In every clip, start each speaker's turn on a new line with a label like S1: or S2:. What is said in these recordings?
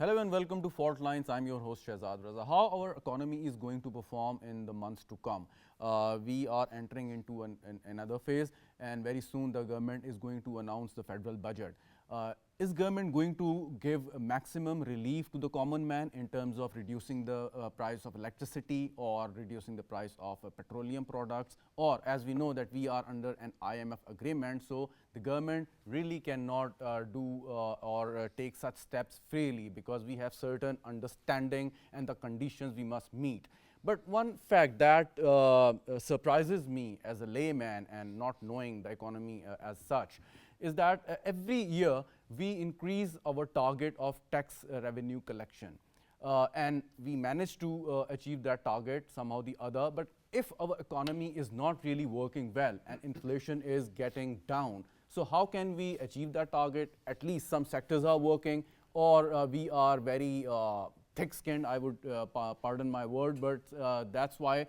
S1: Hello and welcome to Faultlines. I'm your host Shehzad Raza. How our economy is going to perform in the months to come? We are entering into another phase, and very soon the government is going to announce the federal budget. Is government going to give a maximum relief to the common man in terms of reducing the price of electricity or reducing the price of petroleum products? Or as we know that we are under an IMF agreement, so the government really cannot do or take such steps freely because we have certain understanding and the conditions we must meet. But one fact that surprises me as a layman and not knowing the economy as such is that every year we increase our target of tax revenue collection. And we manage to achieve that target somehow or the other. But if our economy is not really working well and inflation is getting down, so how can we achieve that target? At least some sectors are working, or we are very thick-skinned, I would pardon my word, but that's why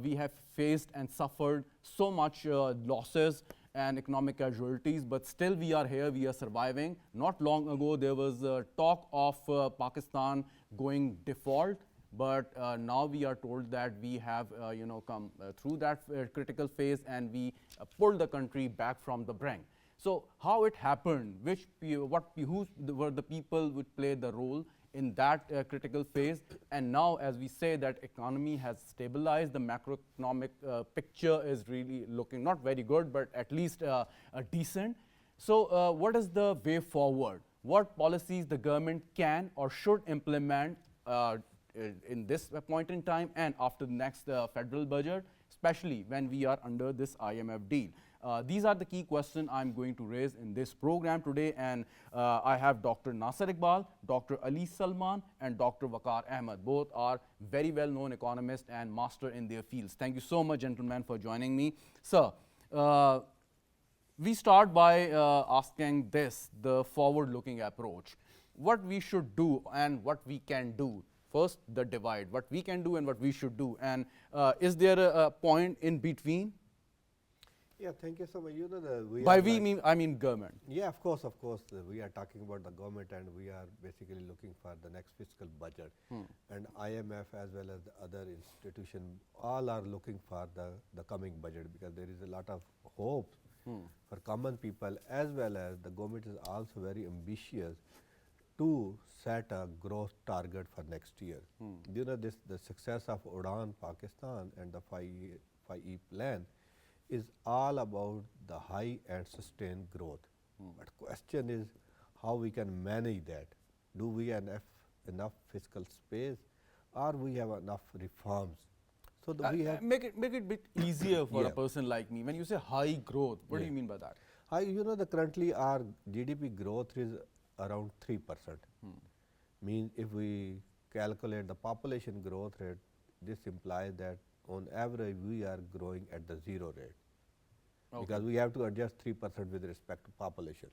S1: we have faced and suffered so much losses and economic casualties, but still we are here, we are surviving. Not long ago, there was talk of Pakistan going default, but now we are told that we have come through that critical phase and we pulled the country back from the brink. So how it happened, who were the people which played the role in that critical phase, and now as we say that economy has stabilized, the macroeconomic picture is really looking not very good, but at least decent. So what is the way forward? What policies the government can or should implement in this point in time and after the next federal budget, especially when we are under this IMF deal? These are the key questions I'm going to raise in this program today, and I have Dr. Nasser Iqbal, Dr. Ali Salman, and Dr. Waqar Ahmed. Both are very well-known economists and master in their fields. Thank you so much, gentlemen, for joining me. Sir, we start by asking this, the forward-looking approach. What we should do and what we can do. First, the divide, what we can do and what we should do. And is there a point in between?
S2: Yeah, thank you so much. You know,
S1: By I mean government.
S2: Yeah, of course, of course. We are talking about the government, and we are basically looking for the next fiscal budget. And IMF as well as the other institutions all are looking for the coming budget because there is a lot of hope for common people, as well as the government is also very ambitious to set a growth target for next year. You know, the success of Udan, Pakistan, and the 5E plan is all about the high and sustained growth. But question is how we can manage that. Do we have enough fiscal space, or we have enough reforms? So we have
S1: make it a bit easier for a person like me. When you say high growth, what do you mean by that?
S2: You know, currently our GDP growth is around 3%. Means if we calculate the population growth rate, this implies that on average we are growing at the zero rate. Because we have to adjust 3% with respect to population.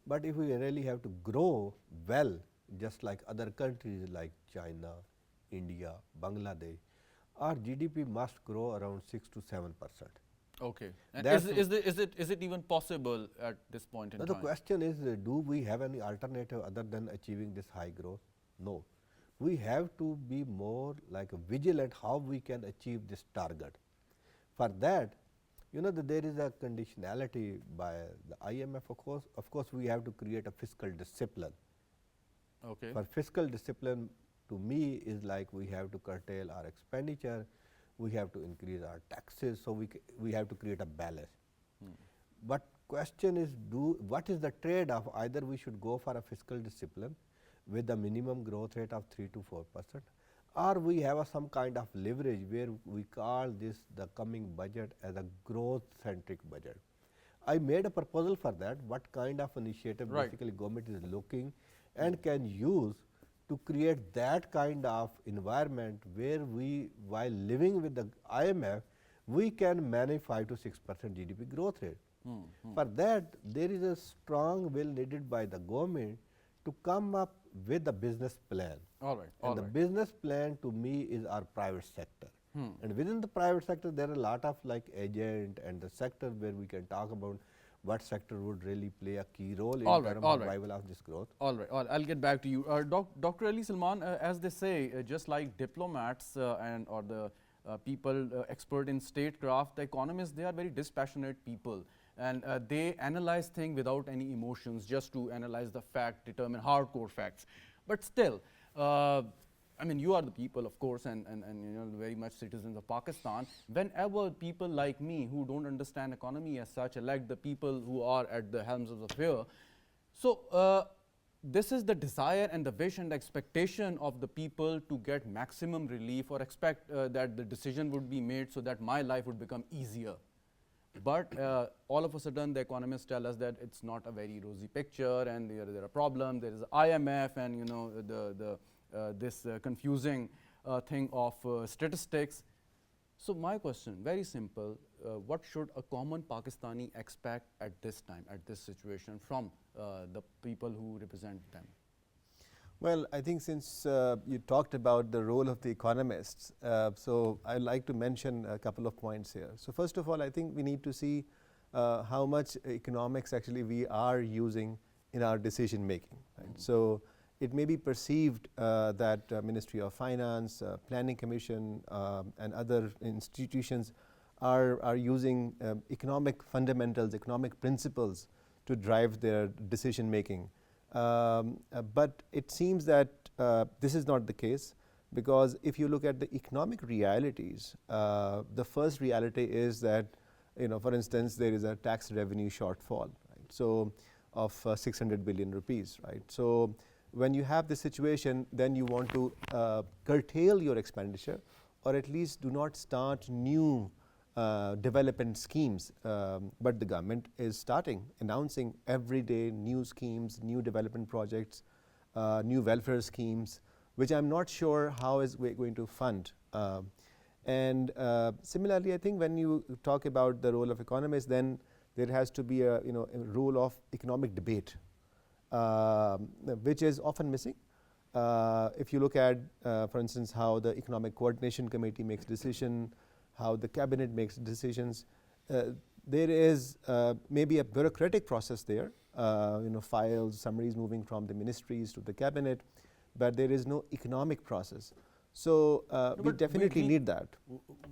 S2: But if we really have to grow well, just like other countries like China, India, Bangladesh, our GDP must grow around 6 to 7%.
S1: Okay. And is it even possible at this point in time?
S2: The question is, do we have any alternative other than achieving this high growth? No. We have to be more like vigilant how we can achieve this target. For that, you know, that there is a conditionality by the IMF, of course, we have to create a fiscal discipline.
S1: Okay.
S2: For fiscal discipline, to me, is like we have to curtail our expenditure, we have to increase our taxes, so we have to create a balance. But question is, what is the trade-off? Either we should go for a fiscal discipline with a minimum growth rate of 3 to 4%, or we have some kind of leverage where we call this the coming budget as a growth-centric budget. I made a proposal for that, what kind of initiative basically government is looking and can use to create that kind of environment where we, while living with the IMF, we can manage 5 to 6% GDP growth rate. For that, there is a strong will needed by the government to come up with a business plan. The business plan to me is our private sector. And within the private sector, there are a lot of like agent and the sector where we can talk about what sector would really play a key role in
S1: All right,
S2: terms
S1: all
S2: of
S1: right.
S2: revival of this growth.
S1: All right, I'll get back to you. Dr. Ali Salman, as they say, just like diplomats or the people expert in statecraft, the economists, they are very dispassionate people. And they analyze things without any emotions, just to analyze the fact, determine hardcore facts. But still, I mean, you are the people, of course, and you know, very much citizens of Pakistan. Whenever people like me who don't understand economy as such elect the people who are at the helms of the affair, so this is the desire and the wish and expectation of the people to get maximum relief or expect that the decision would be made so that my life would become easier. But all of a sudden, the economists tell us that it's not a very rosy picture, and there are problems. There is IMF, and you know this confusing thing of statistics. So my question, very simple: what should a common Pakistani expect at this time, at this situation, from the people who represent them?
S3: Well, I think since you talked about the role of the economists, so I'd like to mention a couple of points here. So first of all, I think we need to see how much economics actually we are using in our decision making. Right? So it may be perceived that Ministry of Finance, Planning Commission, and other institutions are using economic fundamentals, economic principles to drive their decision making. But it seems that this is not the case, because if you look at the economic realities, the first reality is that, you know, for instance, there is a tax revenue shortfall, right? So of 600 billion rupees, right? So when you have this situation, then you want to curtail your expenditure, or at least do not start new development schemes, but the government is announcing every day new schemes, new development projects, new welfare schemes, which I'm not sure how is we going to fund. And similarly, I think when you talk about the role of economists, then there has to be a role of economic debate, which is often missing. If you look at, for instance, how the Economic Coordination Committee makes decision, how the cabinet makes decisions, there is maybe a bureaucratic process there, files, summaries moving from the ministries to the cabinet, but there is no economic process. So we definitely need that.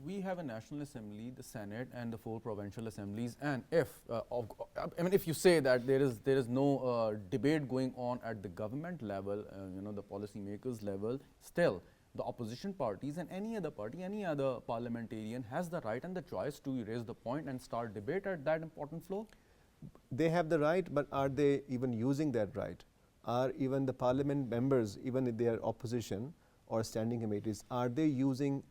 S1: We have a National Assembly, the Senate, and the 4 provincial assemblies. And if, I mean, if you say that there is no debate going on at the government level, the policymakers level, still the opposition parties and any other party, any other parliamentarian has the right and the choice to raise the point and start debate at that important floor?
S3: They have the right, but are they even using that right? Are even the parliament members, even if they are opposition or standing committees, are they using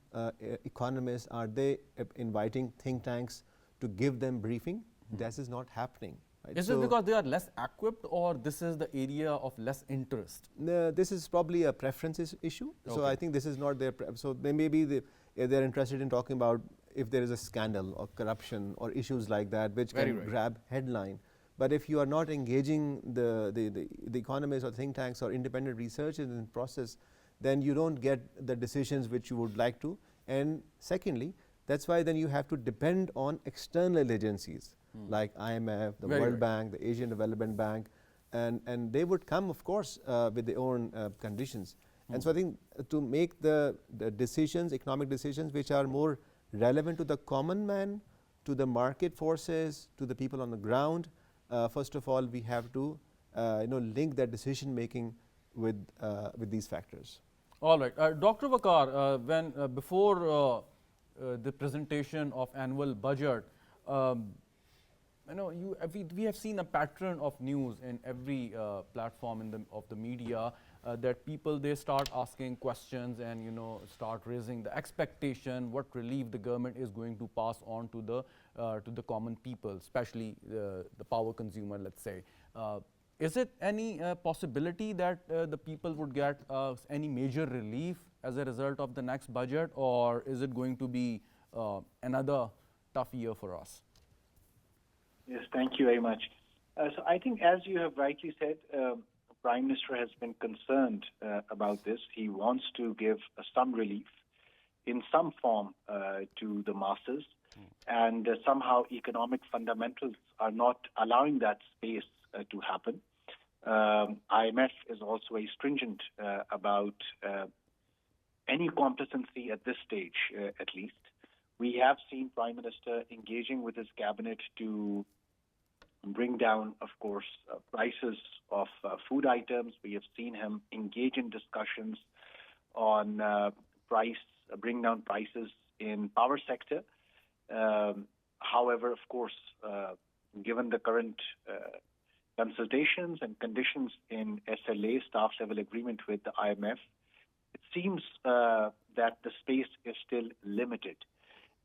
S3: economists? Are they inviting think tanks to give them briefing? This is not happening. Right?
S1: Is it because they are less equipped, or this is the area of less interest?
S3: This is probably a preferences issue. Okay. So I think this is not their, so they maybe they're interested in talking about if there is a scandal or corruption or issues like that, which can grab headline. But if you are not engaging the economists or think tanks or independent researchers in the process, then you don't get the decisions which you would like to. And secondly, that's why then you have to depend on external agencies like IMF, the World Bank, the Asian Development Bank, and they would come, of course, with their own conditions. And so I think to make the decisions, economic decisions, which are more relevant to the common man, to the market forces, to the people on the ground, first of all, we have to link that decision making with these factors.
S1: All right, Dr. Waqar, when before the presentation of annual budget, we have seen a pattern of news in every platform of the media that people, they start asking questions and start raising the expectation what relief the government is going to pass on to the common people, especially the power consumer, let's say. Is it any possibility that the people would get any major relief as a result of the next budget, or is it going to be another tough year for us?
S4: Yes, thank you very much. So I think, as you have rightly said, the Prime Minister has been concerned about this. He wants to give some relief in some form to the masses. And somehow economic fundamentals are not allowing that space to happen. IMF is also very stringent about any complacency at this stage, at least. We have seen Prime Minister engaging with his cabinet to bring down, of course, prices of food items. We have seen him engage in discussions on bring down prices in power sector. However, of course, given the current consultations and conditions in SLA, staff level agreement with the IMF, it seems that the space is still limited.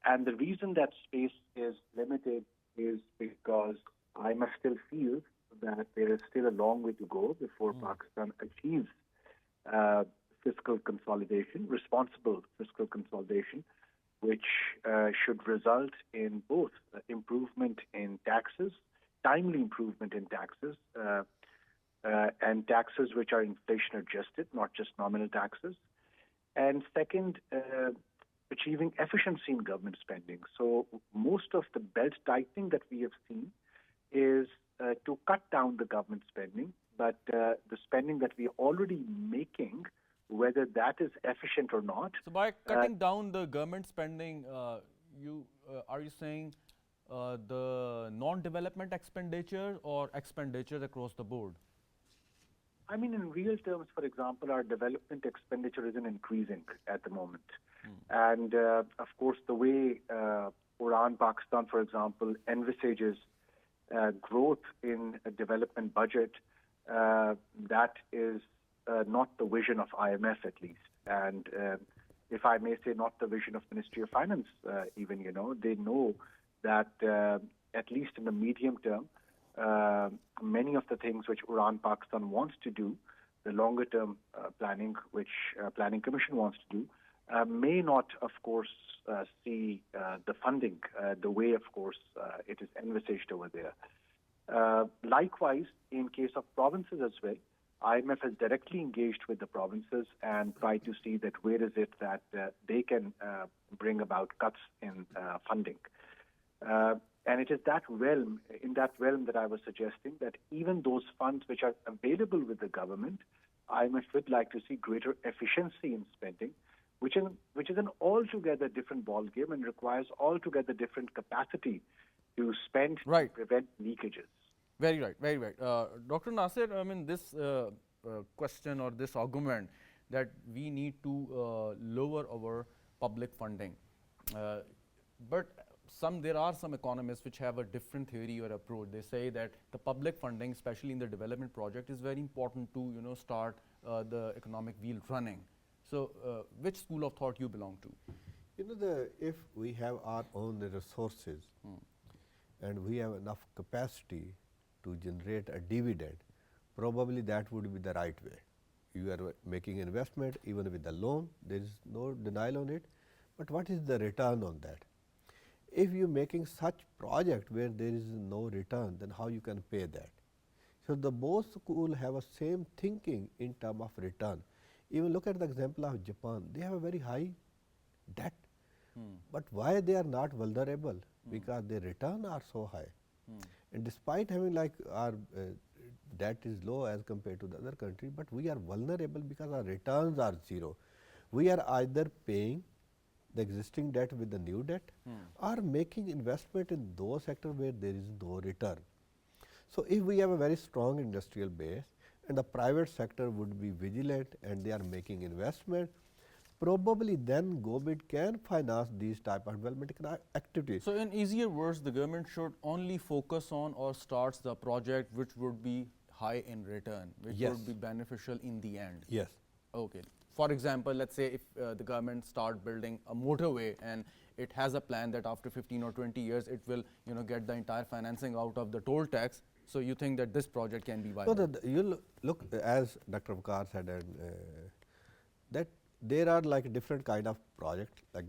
S4: And the reason that space is limited is because IMF still feels that there is still a long way to go before Pakistan achieves fiscal consolidation, responsible fiscal consolidation, which should result in both improvement in taxes, timely improvement in taxes, and taxes which are inflation adjusted, not just nominal taxes. And second, achieving efficiency in government spending. So most of the belt tightening that we have seen is to cut down the government spending, but the spending that we are already making, whether that is efficient or not.
S1: So by cutting down the government spending, are you saying the non-development expenditure or expenditures across the board?
S4: I mean, in real terms, for example, our development expenditure isn't increasing at the moment. And of course, the way Uran Pakistan, for example, envisages growth in a development budget, that is not the vision of IMF, at least. And if I may say, not the vision of Ministry of Finance, even, they know that at least in the medium term, many of the things which Uran Pakistan wants to do, the longer term planning, which Planning Commission wants to do, may not, of course, see the funding the way, of course, it is envisaged over there. Likewise, in case of provinces as well, IMF has directly engaged with the provinces and tried to see that where is it that they can bring about cuts in funding. And it is in that realm that I was suggesting that even those funds which are available with the government, IMF would like to see greater efficiency in spending, which is an altogether different ballgame and requires altogether different capacity to spend to prevent leakages.
S1: Very right, very right. Dr. Nasir, I mean, this question or this argument that we need to lower our public funding. But there are some economists which have a different theory or approach. They say that the public funding, especially in the development project, is very important to start the economic wheel running. So, which school of thought you belong to?
S2: If we have our own resources and we have enough capacity to generate a dividend, probably that would be the right way. You are making investment even with the loan, there is no denial on it, but what is the return on that? If you are making such project where there is no return, then how you can pay that? So the both school have a same thinking in terms of return. Even look at the example of Japan, they have a very high debt, but why they are not vulnerable? Because their return are so high. And despite having like our debt is low as compared to the other country, but we are vulnerable because our returns are zero. We are either paying the existing debt with the new debt or making investment in those sectors where there is no return. So if we have a very strong industrial base and the private sector would be vigilant and they are making investment, probably then government can finance these type of development activities.
S1: So in easier words, the government should only focus on or starts the project which would be high in return, which would be beneficial in the end.
S2: Yes.
S1: Okay. For example, let's say if the government start building a motorway and it has a plan that after 15 or 20 years it will get the entire financing out of the toll tax. So you think that this project can be viable?
S2: So you look, as Dr. Vakar said, that there are like different kind of project, like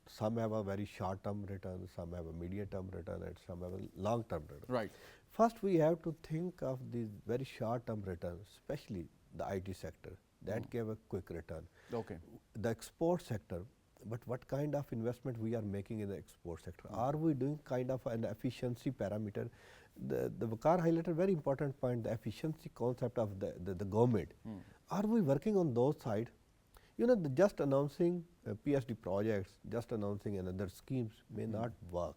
S2: some have a very short term return, some have a medium term return, and some have a long term return.
S1: Right.
S2: First we have to think of these very short term returns, especially the IT sector that gave a quick return.
S1: Okay.
S2: The export sector, but what kind of investment we are making in the export sector? Are we doing kind of an efficiency parameter? The Waqar highlighted a very important point, the efficiency concept of the government. Are we working on those sides? You know, just announcing PSD projects, just announcing another schemes may not work.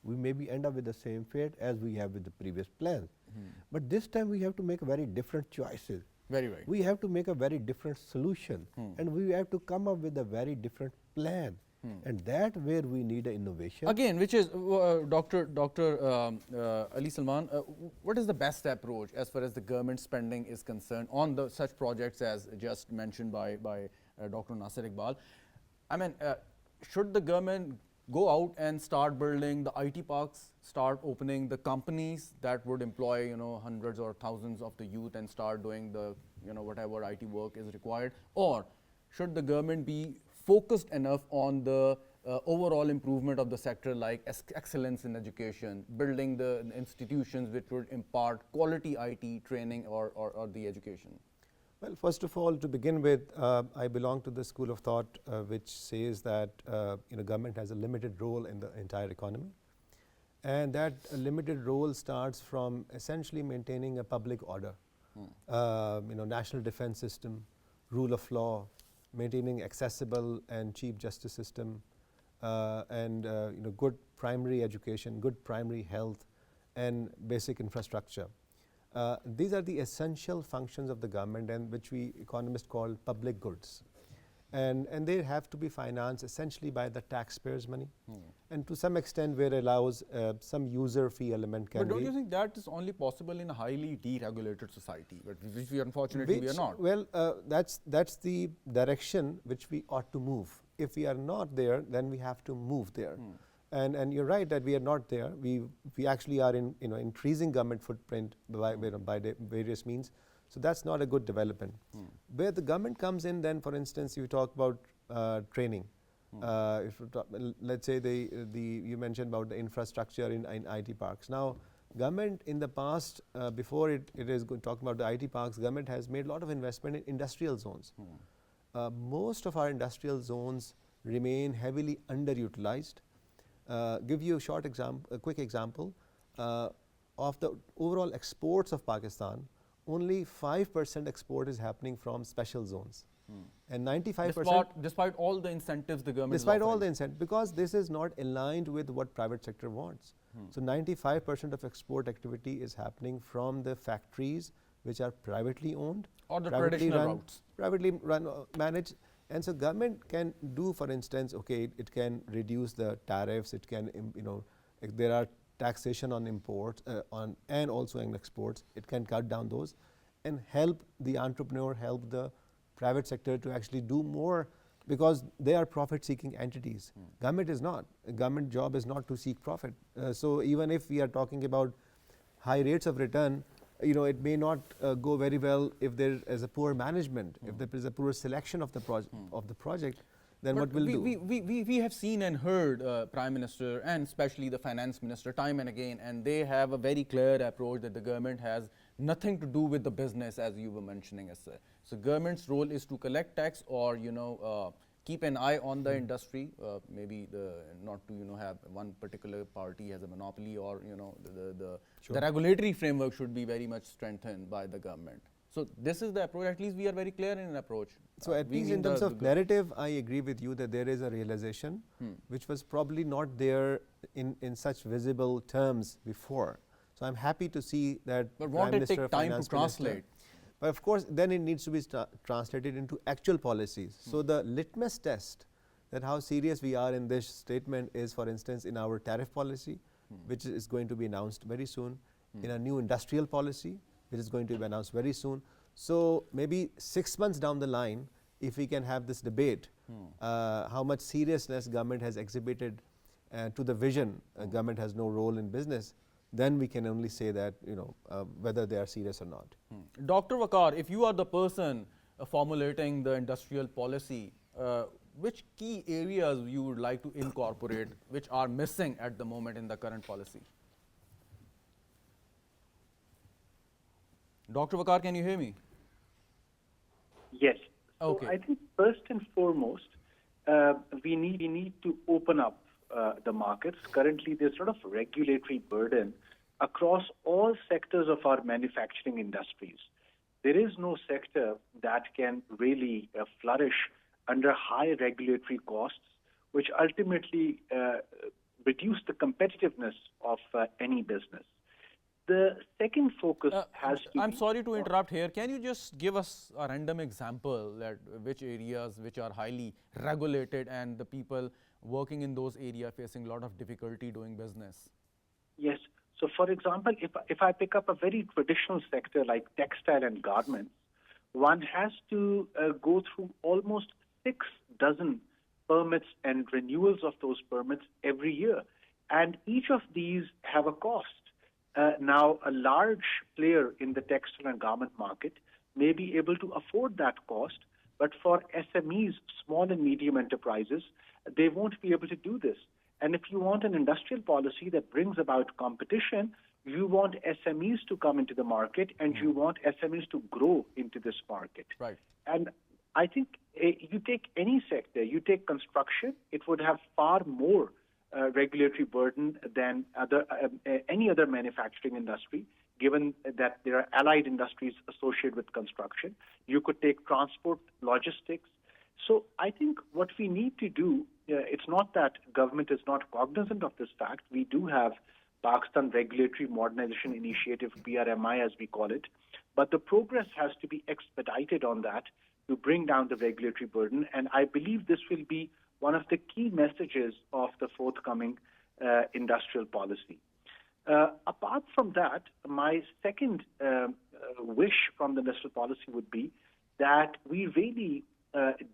S2: We maybe end up with the same fate as we have with the previous plans. But this time we have to make very different choices.
S1: Very right.
S2: We have to make a very different solution, and we have to come up with a very different plan. And that where we need a innovation.
S1: Again, which is Dr. Ali Salman, what is the best approach as far as the government spending is concerned on the such projects as just mentioned by Dr. Nasir Iqbal? I mean, should the government go out and start building the IT parks, start opening the companies that would employ, you know, hundreds or thousands of the youth and start doing the, you know, whatever IT work is required? Or should the government be focused enough on the overall improvement of the sector, like excellence in education, building the institutions which would impart quality IT training or the education?
S3: Well, first of all, to begin with, I belong to the school of thought which says that government has a limited role in the entire economy, and that limited role starts from essentially maintaining a public order, national defense system, rule of law, maintaining accessible and cheap justice system, and good primary education, good primary health, and basic infrastructure. These are the essential functions of the government, and which we economists call public goods, and they have to be financed essentially by the taxpayers' money, and to some extent where allows some user fee element can be.
S1: But don't you think that is only possible in a highly deregulated society, but which we unfortunately we are not?
S3: Well, that's the direction which we ought to move. If we are not there, then we have to move there. And you're right that we are not there. We actually are in increasing government footprint by the various means. So that's not a good development. Where the government comes in, then for instance, you talk about training. If let's say you mentioned about the infrastructure in IT parks. Now, government in the past, before it is talking about the IT parks, government has made a lot of investment in industrial zones. Most of our industrial zones remain heavily underutilized. Give you a quick example of the overall exports of Pakistan. Only 5% export is happening from special zones, and 95%.
S1: Despite all the incentives the government.
S3: Despite all the incentives, because this is not aligned with what private sector wants. So 95% of export activity is happening from the factories which are privately owned
S1: or the traditional routes,
S3: privately run, managed. And so government can do, for instance, okay, it can reduce the tariffs. It can, if there are taxation on imports and also on exports, it can cut down those and help the entrepreneur, help the private sector to actually do more, because they are profit-seeking entities. Government is not. Government job is not to seek profit. So even if we are talking about high rates of return, it may not go very well if there is a poor management, if there is a poor selection of the project, then
S1: but
S3: what will do?
S1: We have seen and heard Prime Minister and especially the Finance Minister time and again, and they have a very clear approach that the government has nothing to do with the business, as you were mentioning. So government's role is to collect tax or keep an eye on the industry, maybe not to have one particular party has a monopoly, or the regulatory framework should be very much strengthened by the government. So this is the approach. At least we are very clear in an approach.
S3: So at least in terms of narrative, I agree with you that there is a realization which was probably not there in such visible terms before. So I'm happy to see that.
S1: But won't it take time to translate?
S3: But of course, then it needs to be translated into actual policies. So the litmus test that how serious we are in this statement is, for instance, in our tariff policy, which is going to be announced very soon, in a new industrial policy, which is going to be announced very soon. So maybe 6 months down the line, if we can have this debate, how much seriousness government has exhibited to the vision, government has no role in business, then we can only say that whether they are serious or not.
S1: Dr. Waqar, if you are the person formulating the industrial policy, which key areas you would like to incorporate which are missing at the moment in the current policy? Dr. Waqar, can you hear me?
S4: Yes.
S1: Okay.
S4: So I think first and foremost, we need to open up the markets. Currently, there's sort of regulatory burden across all sectors of our manufacturing industries. There is no sector that can really flourish under high regulatory costs, which ultimately reduce the competitiveness of any business. The second focus has to
S1: I'm
S4: be
S1: sorry to interrupt here. Can you just give us a random example that which areas which are highly regulated and the people working in those areas facing a lot of difficulty doing business?
S4: Yes. So, for example, if I pick up a very traditional sector like textile and garments, one has to go through almost 6 dozen permits and renewals of those permits every year. And each of these have a cost. Now, a large player in the textile and garment market may be able to afford that cost, but for SMEs, small and medium enterprises, they won't be able to do this. And if you want an industrial policy that brings about competition, you want SMEs to come into the market and you want SMEs to grow into this market.
S1: Right.
S4: And I think you take any sector, you take construction, it would have far more regulatory burden than any other manufacturing industry, given that there are allied industries associated with construction. You could take transport, logistics. So I think what we need to do, it's not that government is not cognizant of this fact. We do have Pakistan Regulatory Modernization Initiative, PRMI as we call it, but the progress has to be expedited on that to bring down the regulatory burden. And I believe this will be one of the key messages of the forthcoming industrial policy. Apart from that, my second wish from the industrial policy would be that we really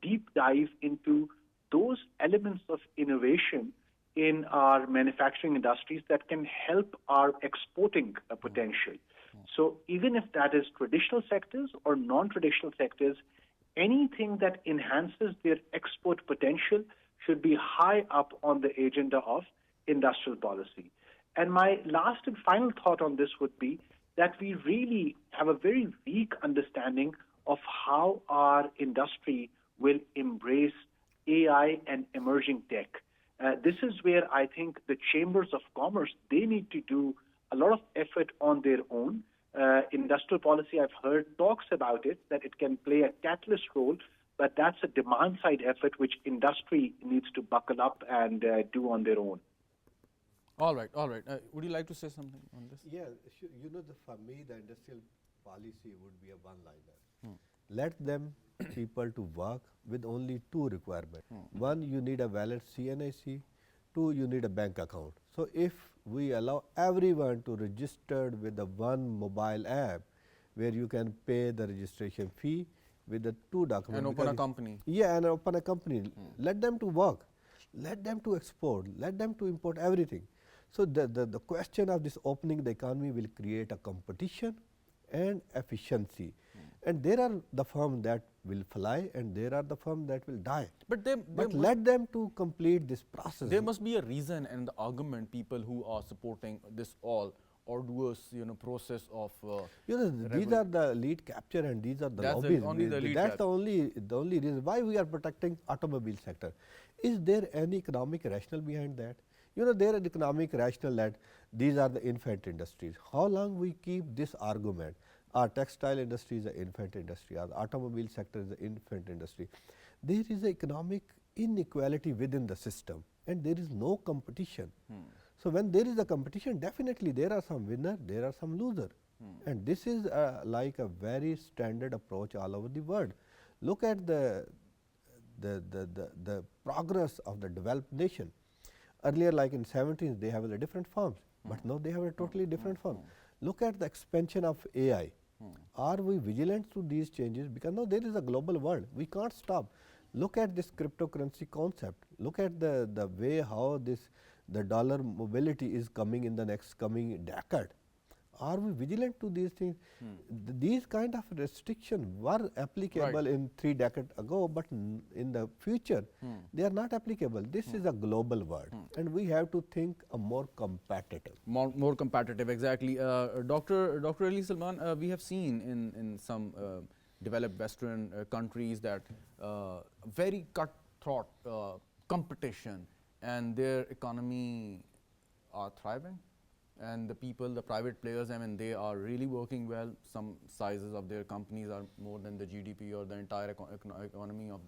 S4: deep dive into those elements of innovation in our manufacturing industries that can help our exporting potential. So even if that is traditional sectors or non-traditional sectors, anything that enhances their export potential should be high up on the agenda of industrial policy. And my last and final thought on this would be that we really have a very weak understanding of how our industry will embrace AI and emerging tech. This is where I think the chambers of commerce, they need to do a lot of effort on their own. Industrial policy, I've heard talks about it, that it can play a catalyst role, but that's a demand side effort which industry needs to buckle up and do on their own.
S1: All right, all right. Would you like to say something on this?
S2: Yeah, you know, for me, the industrial policy would be a one-liner. Let them people to work with only 2 requirements. One, you need a valid CNIC. 2, you need a bank account. So if we allow everyone to register with the one mobile app where you can pay the registration fee with the 2 documents.
S1: And open a company.
S2: Yeah, and open a company. Let them to work. Let them to export. Let them to import everything. So the question of this opening the economy will create a competition and efficiency. And there are the firms that will fly and there are the firms that will die.
S1: But
S2: let them to complete this process.
S1: There must be a reason and the argument people who are supporting this all arduous, process of.
S2: These are the lead capture and these are the
S1: That's
S2: lobbies.
S1: only the lead
S2: That's
S1: capture.
S2: the only reason why we are protecting automobile sector. Is there any economic rationale behind that? There is economic rationale that these are the infant industries. How long we keep this argument? Our textile industry is an infant industry, our automobile sector is an infant industry. There is an economic inequality within the system and there is no competition. So when there is a competition, definitely there are some winners, there are some losers. And this is like a very standard approach all over the world. Look at the progress of the developed nation. Earlier, like in 70s, they have a different forms, but now they have a totally different form. Look at the expansion of AI. Are we vigilant to these changes? Because now there is a global world. We can't stop. Look at this cryptocurrency concept. Look at the way how the dollar mobility is coming in the next coming decade. Are we vigilant to these things? These kind of restrictions were applicable in 3 decades ago, but in the future, they are not applicable. This is a global world, and we have to think a more competitive.
S1: More competitive, exactly. Dr. Ali Salman, we have seen in some developed Western countries that very thought competition, and their economy are thriving, and the people, the private players, I mean, they are really working well. Some sizes of their companies are more than the GDP or the entire economy of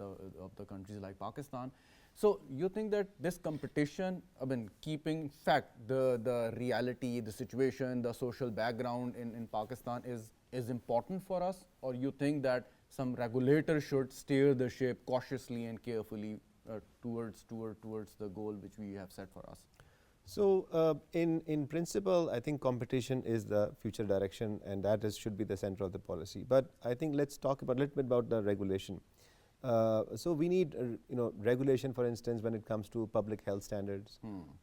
S1: the countries like Pakistan. So you think that this competition, I mean, keeping fact the reality, the situation, the social background in Pakistan is important for us, or you think that some regulator should steer the ship cautiously and carefully towards the goal which we have set for us?
S3: So in principle, I think competition is the future direction, and that should be the center of the policy. But I think let's talk about a little bit about the regulation. So we need regulation, for instance, when it comes to public health standards,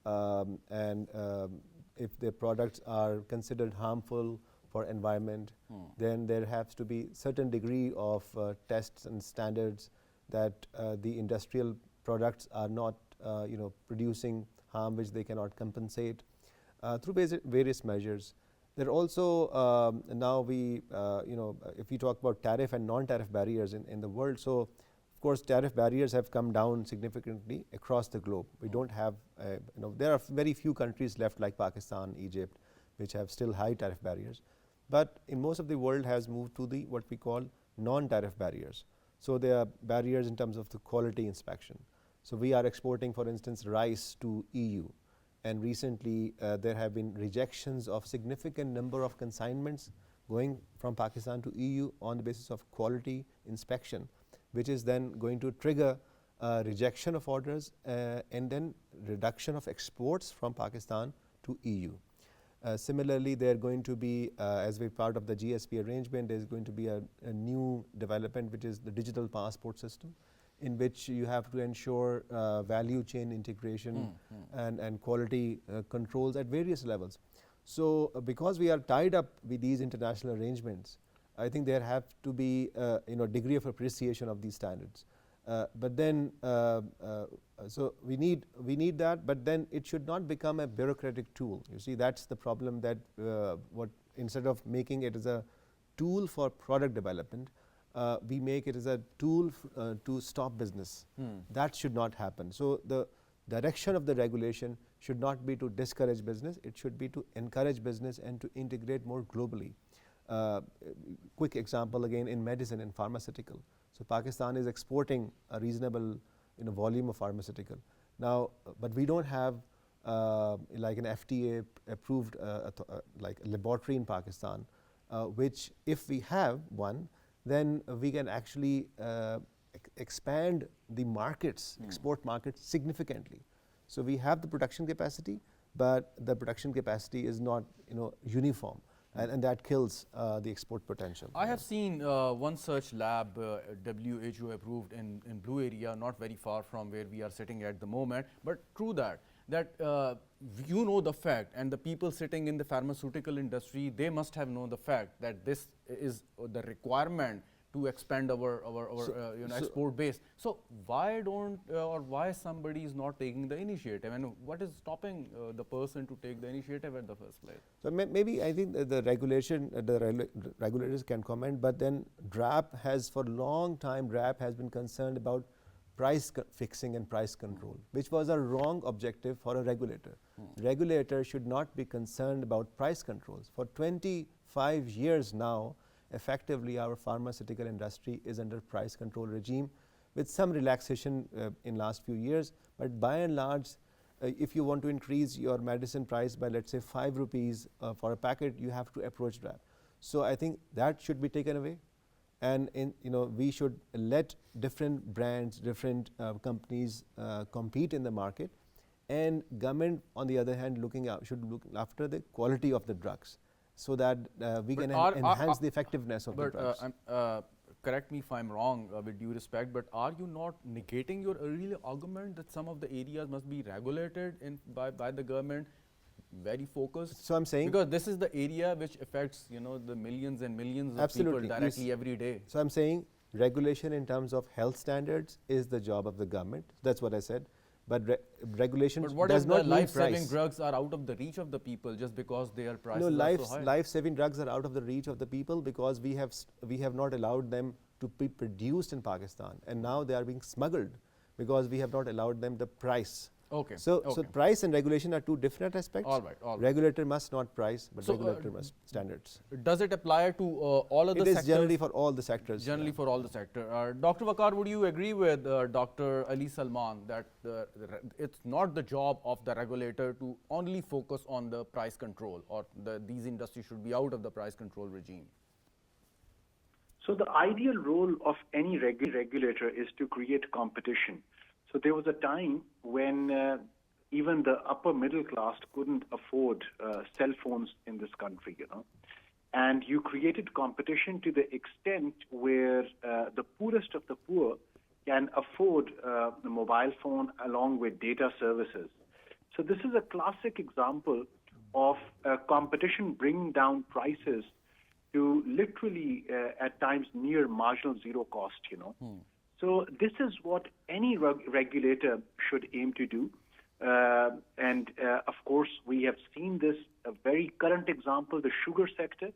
S3: and if the products are considered harmful for environment, then there has to be certain degree of tests and standards that the industrial products are not producing harm which they cannot compensate through various measures. There are also now we if we talk about tariff and non-tariff barriers in the world, so of course tariff barriers have come down significantly across the globe. We don't have there are very few countries left like Pakistan, Egypt, which have still high tariff barriers, but in most of the world has moved to the what we call non-tariff barriers. So there are barriers in terms of the quality inspection. So we are exporting, for instance, rice to EU, and recently there have been rejections of significant number of consignments going from Pakistan to EU on the basis of quality inspection, which is then going to trigger rejection of orders and then reduction of exports from Pakistan to EU. Similarly, there are going to be, as we part of the GSP arrangement, there is going to be a new development, which is the digital passport system, in which you have to ensure value chain integration and quality controls at various levels. So because we are tied up with these international arrangements, I think there have to be degree of appreciation of these standards. But then so we need that, but then it should not become a bureaucratic tool. You see, that's the problem, that instead of making it as a tool for product development, we make it as a tool to stop business. That should not happen. So the direction of the regulation should not be to discourage business, it should be to encourage business and to integrate more globally. Quick example again in medicine and pharmaceutical. So Pakistan is exporting a reasonable volume of pharmaceutical. Now, but we don't have like an FDA approved like a laboratory in Pakistan, which if we have one, then we can actually expand the markets, export markets significantly. So we have the production capacity, but the production capacity is not uniform, and that kills the export potential.
S1: I have seen one such lab, WHO approved in Blue Area, not very far from where we are sitting at the moment. But true that the fact, and the people sitting in the pharmaceutical industry, they must have known the fact that this is the requirement to expand our export base. So why don't or why somebody is not taking the initiative, and what is stopping the person to take the initiative at the first place?
S3: So maybe I think the regulators can comment, but then DRAP has for a long time been concerned about price fixing and price control, which was a wrong objective for a regulator. Regulator should not be concerned about price controls. For 25 years now, effectively our pharmaceutical industry is under price control regime, with some relaxation in last few years, but by and large, if you want to increase your medicine price by, let's say, 5 rupees for a packet, you have to approach DRAP. So I think that should be taken away, and we should let different brands, different companies compete in the market, and government on the other hand should look after the quality of the drugs, so that we can enhance the effectiveness of the drugs.
S1: Correct me if I'm wrong, with due respect, but are you not negating your earlier argument that some of the areas must be regulated by the government, very focused?
S3: So I'm saying,
S1: because this is the area which affects the millions and millions of people directly every day.
S3: So I'm saying regulation in terms of health standards is the job of the government. That's what I said. But regulation does not mean price. But what if the
S1: life-saving drugs are out of the reach of the people just because their prices are so high?
S3: Life-saving drugs are out of the reach of the people because we have not allowed them to be produced in Pakistan, and now they are being smuggled because we have not allowed them the price.
S1: Okay.
S3: So
S1: okay.
S3: price and regulation are two different aspects.
S1: All right. All right.
S3: Regulator must not price, but
S1: So,
S3: regulator must standards.
S1: Does it apply to all of the
S3: It is
S1: sectors?
S3: generally for all the sectors.
S1: Generally for all the sector. Dr. Waqar, would you agree with Dr. Ali Salman that it's not the job of the regulator to only focus on the price control, or these industries should be out of the price control regime?
S4: So the ideal role of any regulator is to create competition. So there was a time when even the upper middle class couldn't afford cell phones in this country, and you created competition to the extent where the poorest of the poor can afford the mobile phone along with data services. So this is a classic example of competition bringing down prices to literally at times near marginal zero cost, So this is what any regulator should aim to do. And of course, we have seen this, a very current example, the sugar sector,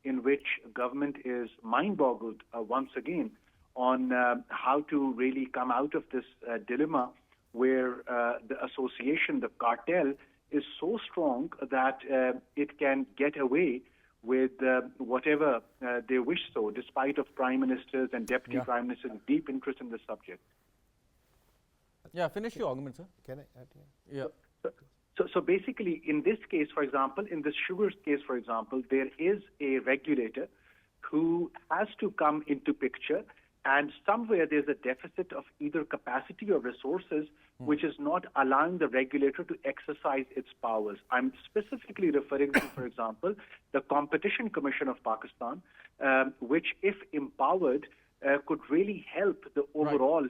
S4: in which government is mind-boggled once again on how to really come out of this dilemma where the association, the cartel, is so strong that it can get away with whatever they wish so, despite of prime ministers and deputy prime ministers' deep interest in this subject.
S1: Yeah, finish your argument, sir.
S3: Can I add
S1: here?
S3: Yeah.
S4: So basically, in this case, for example, in this sugar case, for example, there is a regulator who has to come into picture, and somewhere there's a deficit of either capacity or resources which is not allowing the regulator to exercise its powers. I'm specifically referring to, for example, the Competition Commission of Pakistan, which, if empowered, could really help the overall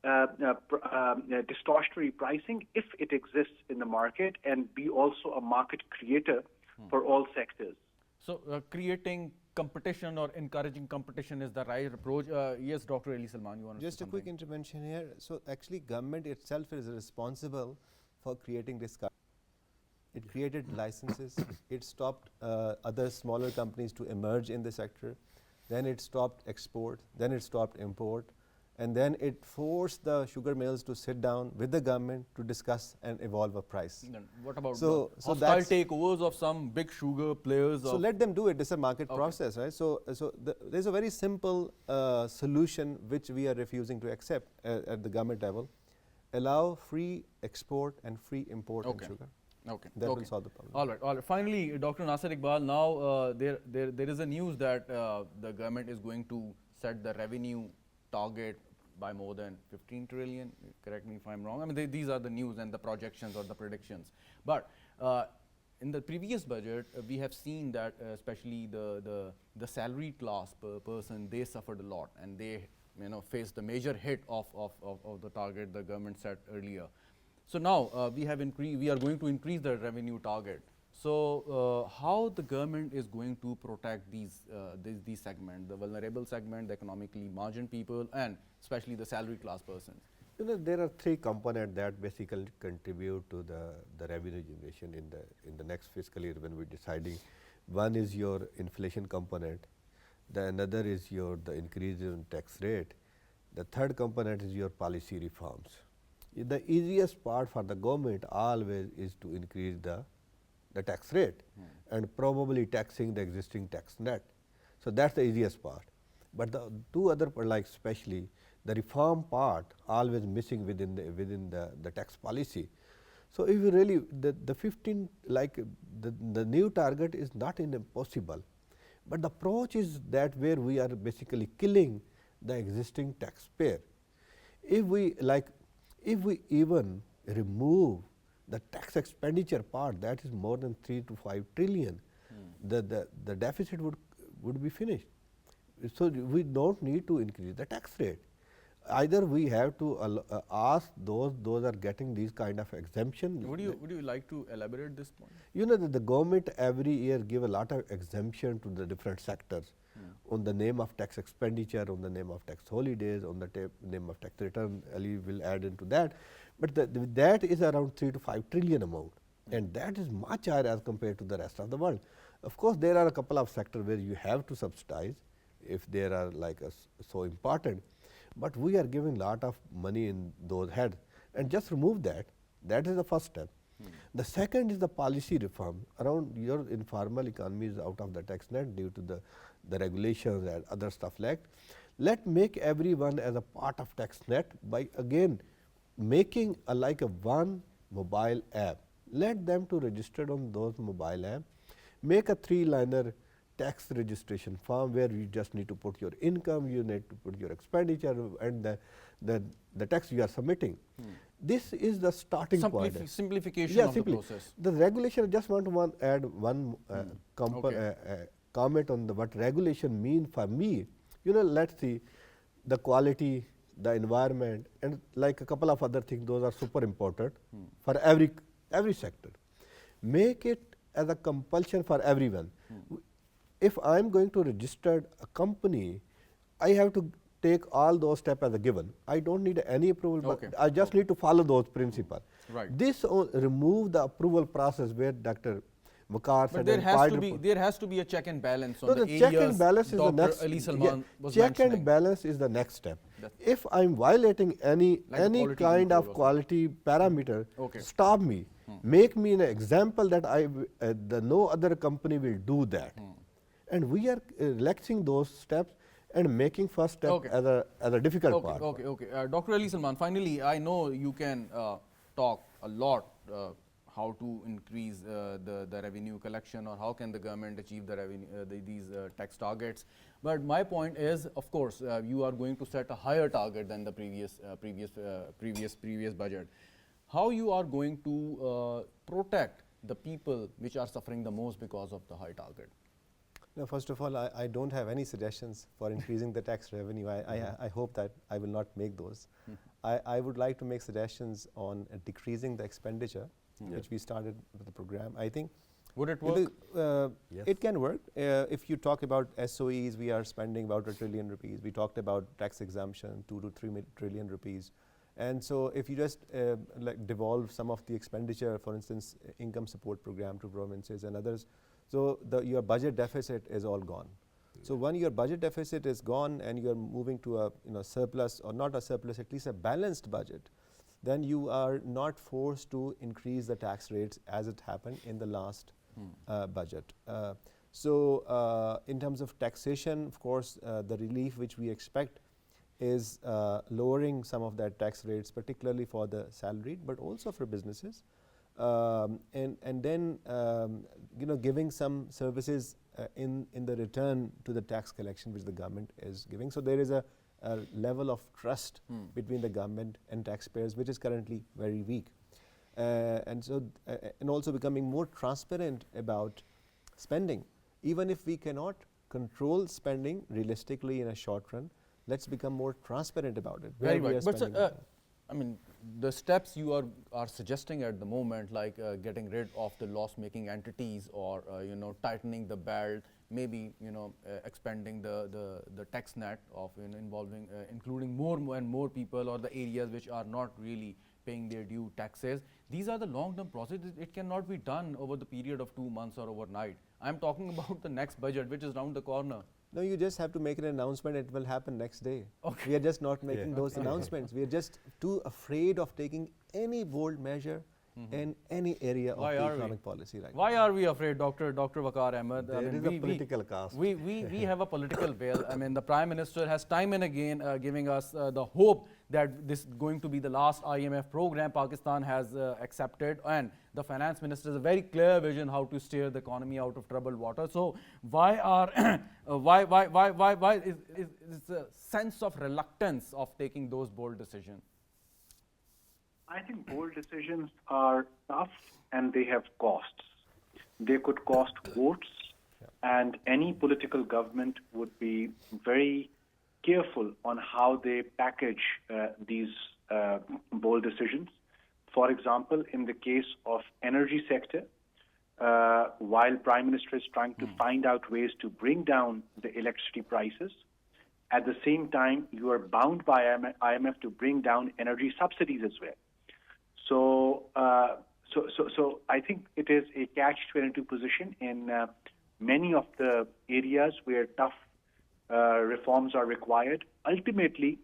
S4: distortionary pricing if it exists in the market, and be also a market creator for all sectors.
S1: So creating competition or encouraging competition is the right approach. Yes, Dr. Ali Salman, you want to
S3: Just
S1: say
S3: a quick
S1: something?
S3: intervention here. So actually government itself is responsible for creating this. It created licenses, it stopped other smaller companies to emerge in the sector, then it stopped export, then it stopped import, and then it forced the sugar mills to sit down with the government to discuss and evolve a price.
S1: Then what about
S3: So
S1: the hostile
S3: that's-
S1: takeovers of some big sugar players?
S3: So let them do it. This is a market
S1: Okay.
S3: process, right? So there's a very simple solution which we are refusing to accept at the government level. Allow free export and free import
S1: Okay.
S3: in sugar.
S1: Okay.
S3: That
S1: okay.
S3: will solve the problem.
S1: All right. All right. Finally, Dr. Nasir Iqbal, now there is a news that the government is going to set the revenue target by more than 15 trillion. Correct me if I'm wrong. I mean, these are the news and the projections or the predictions. But in the previous budget, we have seen that especially the salaried class person, they suffered a lot, and they faced the major hit of the target the government set earlier. So now we are going to increase the revenue target. So how the government is going to protect these segments, the vulnerable segment, the economically margined people, and especially the salary class persons?
S2: There are three components that basically contribute to the revenue generation in the next fiscal year when we're deciding. One is your inflation component, the another is the increase in tax rate, the third component is your policy reforms. The easiest part for the government always is to increase the tax rate and probably taxing the existing tax net. So that's the easiest part. But the two other, like especially the reform part, always missing within the tax policy. So if you really the 15, like the new target is not impossible, but the approach is that where we are basically killing the existing taxpayer. If we even remove the tax expenditure part, that is more than 3 to 5 trillion, the deficit would be finished. So we don't need to increase the tax rate. Either we have to ask those are getting these kind of exemption.
S1: Would you like to elaborate this point?
S2: That the government every year give a lot of exemption to the different sectors on the name of tax expenditure, on the name of tax holidays, on the name of tax return. Ali will add into that. But that is around 3 to 5 trillion amount, and that is much higher as compared to the rest of the world. Of course, there are a couple of sectors where you have to subsidize if they are like so important. But we are giving lot of money in those heads, and just remove that. That is the first step. The second is the policy reform. Around your informal economy is out of the tax net due to the regulations and other stuff like. Let make everyone as a part of tax net by again making like a one mobile app. Let them to register on those mobile app. Make a 3-liner tax registration form where you just need to put your income, you need to put your expenditure and the tax you are submitting. This is the starting point.
S1: Simplification of the process.
S2: The regulation, I just want to add one comment on what regulation mean for me. Let's see the quality, the environment, and like a couple of other things, those are super important for every sector. Make it as a compulsion for everyone. If I am going to register a company, I have to take all those steps as a given. I don't need any approval, but I just need to follow those principles.
S1: Right.
S2: This remove the approval process where Dr. Vakar said.
S1: But there has to be a check and balance on the
S2: check
S1: areas
S2: and balance is the
S1: Dr.
S2: next.
S1: Ali Salman was
S2: check
S1: mentioning.
S2: and balance is the next step. If I am violating any kind of quality parameter, stop me. Make me an example that no other company will do that. And we are relaxing those steps and making first step as a difficult part.
S1: Dr. Ali Salman, finally, I know you can talk a lot how to increase the revenue collection or how can the government achieve the revenue, these tax targets. But my point is, of course, you are going to set a higher target than the previous budget. How you are going to protect the people which are suffering the most because of the high target?
S3: No, first of all, I don't have any suggestions for increasing the tax revenue. I hope that I will not make those. I would like to make suggestions on decreasing the expenditure, which we started with the program. I think.
S1: Would it work?
S3: Yes. It can work. If you talk about SOEs, we are spending about ₹1 trillion. We talked about tax exemption, 2 to 3 trillion rupees. And so if you just like devolve some of the expenditure, for instance, income support program to provinces and others, so your budget deficit is all gone. So when your budget deficit is gone and you are moving to a surplus, or not a surplus, at least a balanced budget, then you are not forced to increase the tax rates as it happened in the last budget. So in terms of taxation, of course, the relief which we expect is lowering some of that tax rates, particularly for the salaried, but also for businesses. And then giving some services in the return to the tax collection which the government is giving. So there is a level of trust between the government and taxpayers which is currently very weak. And also becoming more transparent about spending. Even if we cannot control spending realistically in a short run, let's become more transparent about it.
S1: Very right. But I mean, the steps you are suggesting at the moment, like getting rid of the loss-making entities, or tightening the belt, maybe expanding the tax net of involving including more and more people, or the areas which are not really paying their due taxes. These are the long-term processes. It cannot be done over the period of 2 months or overnight. I'm talking about the next budget, which is around the corner.
S3: No, you just have to make an announcement. It will happen next day. We are just not making those announcements. We are just too afraid of taking any bold measure in any area of the economic policy right now.
S1: Why are we afraid, Dr. Vakar Ahmed?
S2: There is a political cost.
S1: We have a political will. I mean, the Prime Minister has time and again giving us the hope that this is going to be the last IMF program Pakistan has accepted, and the Finance Minister has a very clear vision how to steer the economy out of troubled water. So why is a sense of reluctance of taking those bold decisions?
S4: I think bold decisions are tough and they have costs. They could cost votes, and any political government would be very careful on how they package these bold decisions. For example, in the case of energy sector, while Prime Minister is trying to find out ways to bring down the electricity prices, at the same time, you are bound by IMF to bring down energy subsidies as well. So I think it is a catch-22 position in many of the areas where tough reforms are required. Ultimately,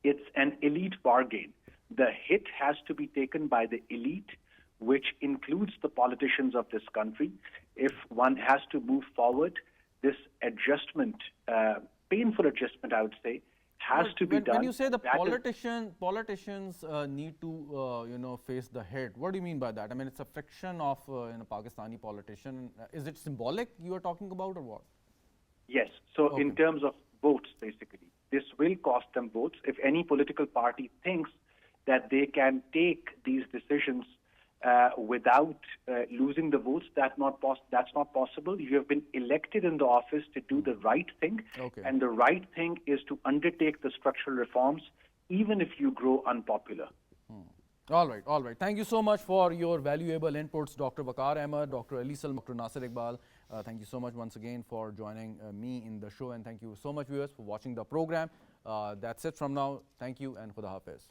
S4: It's an elite bargain. The hit has to be taken by the elite, which includes the politicians of this country. If one has to move forward, this adjustment, painful adjustment, I would say, has to be done.
S1: When you say the
S4: That is-
S1: politicians need to face the hit, what do you mean by that? I mean, it's a fiction of Pakistani politician. Is it symbolic you are talking about, or what?
S4: Yes. So in terms of votes, basically, this will cost them votes. If any political party thinks that they can take these decisions without losing the votes, that's not possible. You have been elected in the office to do the right thing, and the right thing is to undertake the structural reforms, even if you grow unpopular.
S1: All right, all right. Thank you so much for your valuable inputs, Dr. Waqar Ahmed, Dr. Ali Salman, Dr. Nasir Iqbal. Thank you so much once again for joining me in the show, and thank you so much, viewers, for watching the program. That's it from now. Thank you, and Khuda Hafiz.